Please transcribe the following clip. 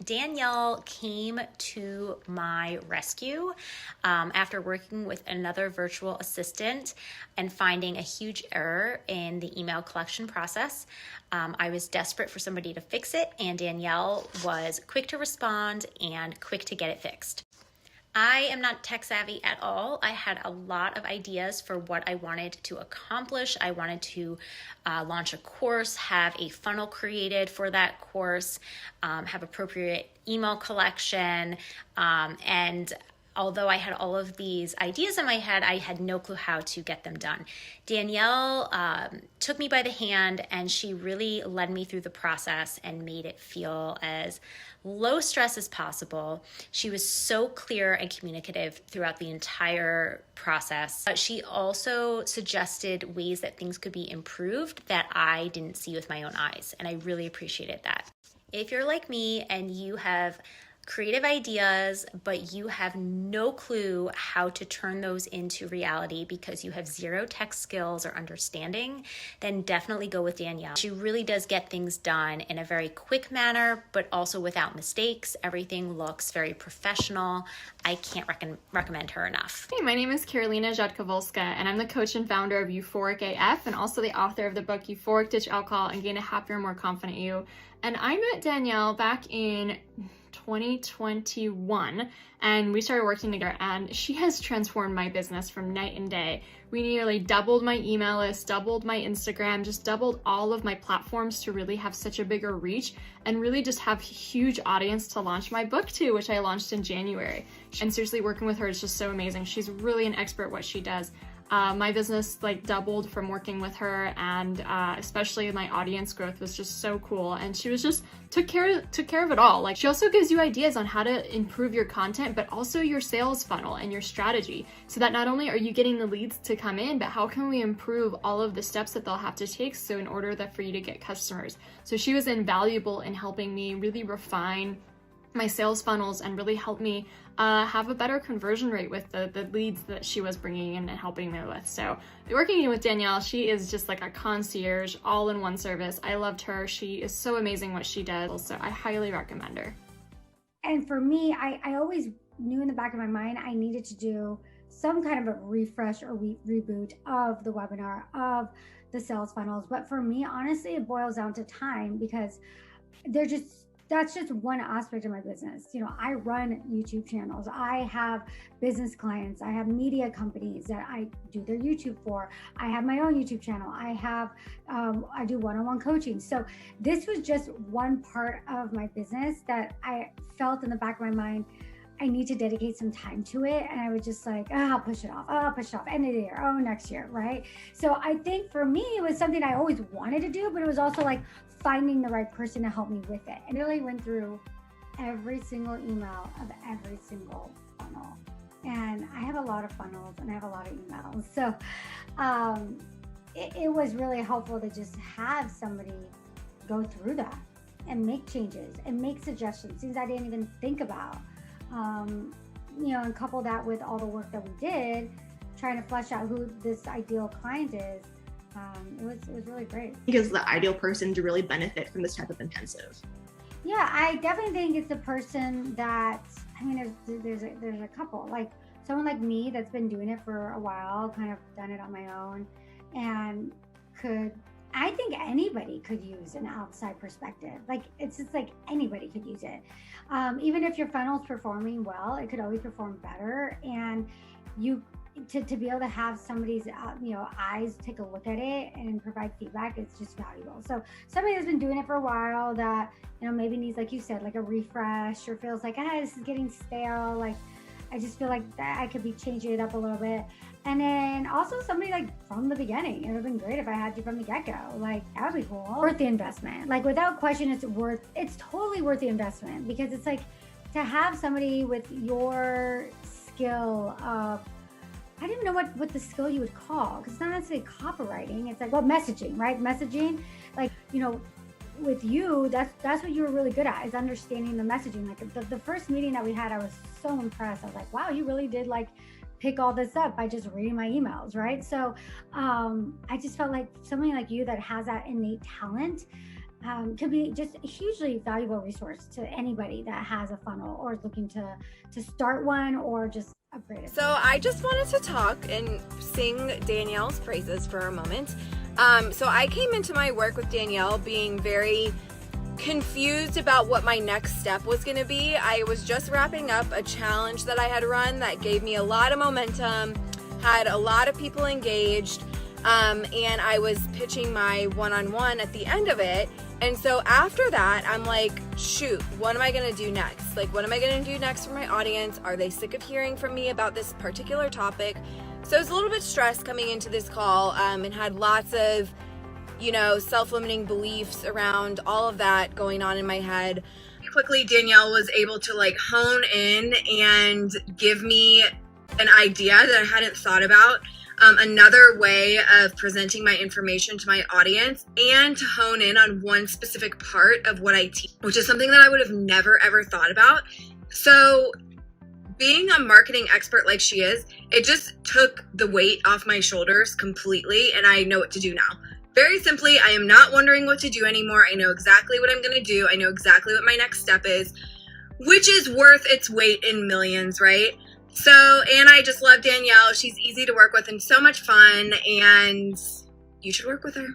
Danielle came to my rescue after working with another virtual assistant and finding a huge error in the email collection process. I was desperate for somebody to fix it, and Danielle was quick to respond and quick to get it fixed. I am not tech savvy at all. I had a lot of ideas for what I wanted to accomplish. I wanted to launch a course, have a funnel created for that course, have appropriate email collection, and although I had all of these ideas in my head, I had no clue how to get them done. Danielle took me by the hand, and she really led me through the process and made it feel as low stress as possible. She was so clear and communicative throughout the entire process. She also suggested ways that things could be improved that I didn't see with my own eyes, and I really appreciated that. If you're like me and you have creative ideas, but you have no clue how to turn those into reality because you have zero tech skills or understanding, then definitely go with Danielle. She really does get things done in a very quick manner, but also without mistakes. Everything looks very professional. I can't recommend her enough. Hey, my name is Karolina Jadkowolska, and I'm the coach and founder of Euphoric AF, and also the author of the book Euphoric Ditch Alcohol and Gain a Happier, More Confident You. And I met Danielle back in 2021, and we started working together, and she has transformed my business from night and day. We nearly doubled my email list, doubled my Instagram, just doubled all of my platforms to really have such a bigger reach and really just have a huge audience to launch my book to, which I launched in January. And seriously, working with her is just so amazing. She's really an expert at what she does. My business doubled from working with her, and especially my audience growth was just so cool. And she was just took care of it all. She also gives you ideas on how to improve your content, but also your sales funnel and your strategy, so that not only are you getting the leads to come in, but how can we improve all of the steps that they'll have to take so in order for you to get customers. So she was invaluable in helping me really refine my sales funnels and really help me have a better conversion rate with the leads that she was bringing in and helping me with. So working with Danielle, she is just like a concierge, all-in-one service. I loved her. She is so amazing what she does. So I highly recommend her. And for me, I always knew in the back of my mind I needed to do some kind of a refresh or reboot of the webinar, of the sales funnels. But for me, honestly, it boils down to time, because that's just one aspect of my business. I run YouTube channels. I have business clients. I have media companies that I do their YouTube for. I have my own YouTube channel. I do one-on-one coaching. So this was just one part of my business that I felt in the back of my mind, I need to dedicate some time to it. And I was just like, I'll push it off, end of the year, next year, right? So I think for me, it was something I always wanted to do, but it was also like finding the right person to help me with it. And really went through every single email of every single funnel. And I have a lot of funnels and I have a lot of emails. So it was really helpful to just have somebody go through that and make changes and make suggestions, things I didn't even think about. And couple that with all the work that we did, trying to flesh out who this ideal client is. It was really great. Because the ideal person to really benefit from this type of intensive. Yeah, I definitely think it's a person that, there's a couple, like someone like me that's been doing it for a while, kind of done it on my own, and I think anybody could use an outside perspective. It's just like anybody could use it. Even if your funnel's performing well, it could always perform better. And to be able to have somebody's eyes take a look at it and provide feedback, it's just valuable. So somebody that's been doing it for a while that maybe needs, like you said, like a refresh, or feels like this is getting stale, I just feel like that I could be changing it up a little bit. And then also somebody from the beginning. It would have been great if I had you from the get-go. That would be cool. Worth the investment. Without question, it's totally worth the investment, because it's to have somebody with your skill of, I didn't know what the skill you would call, because it's not necessarily copywriting. It's messaging, right? Messaging, with you, that's what you were really good at, is understanding the messaging. The first meeting that we had, I was so impressed. I was like, wow, you really did pick all this up by just reading my emails, right? So I just felt like somebody like you that has that innate talent could be just a hugely valuable resource to anybody that has a funnel or is looking to start one or just upgrade it. So I just wanted to talk and sing Danielle's praises for a moment. So I came into my work with Danielle being very confused about what my next step was going to be. I was just wrapping up a challenge that I had run that gave me a lot of momentum, had a lot of people engaged, and I was pitching my one-on-one at the end of it. And so after that, I'm like, shoot, what am I going to do next? Like, what am I going to do next for my audience? Are they sick of hearing from me about this particular topic? So I was a little bit stressed coming into this call, and had lots of, self-limiting beliefs around all of that going on in my head. Quickly, Danielle was able to like hone in and give me an idea that I hadn't thought about. Another way of presenting my information to my audience and to hone in on one specific part of what I teach, which is something that I would have never ever thought about. So being a marketing expert like she is, it just took the weight off my shoulders completely, and I know what to do now. Very simply, I am not wondering what to do anymore. I know exactly what I'm going to do. I know exactly what my next step is, which is worth its weight in millions, right? So, and I just love Danielle. She's easy to work with and so much fun, and you should work with her.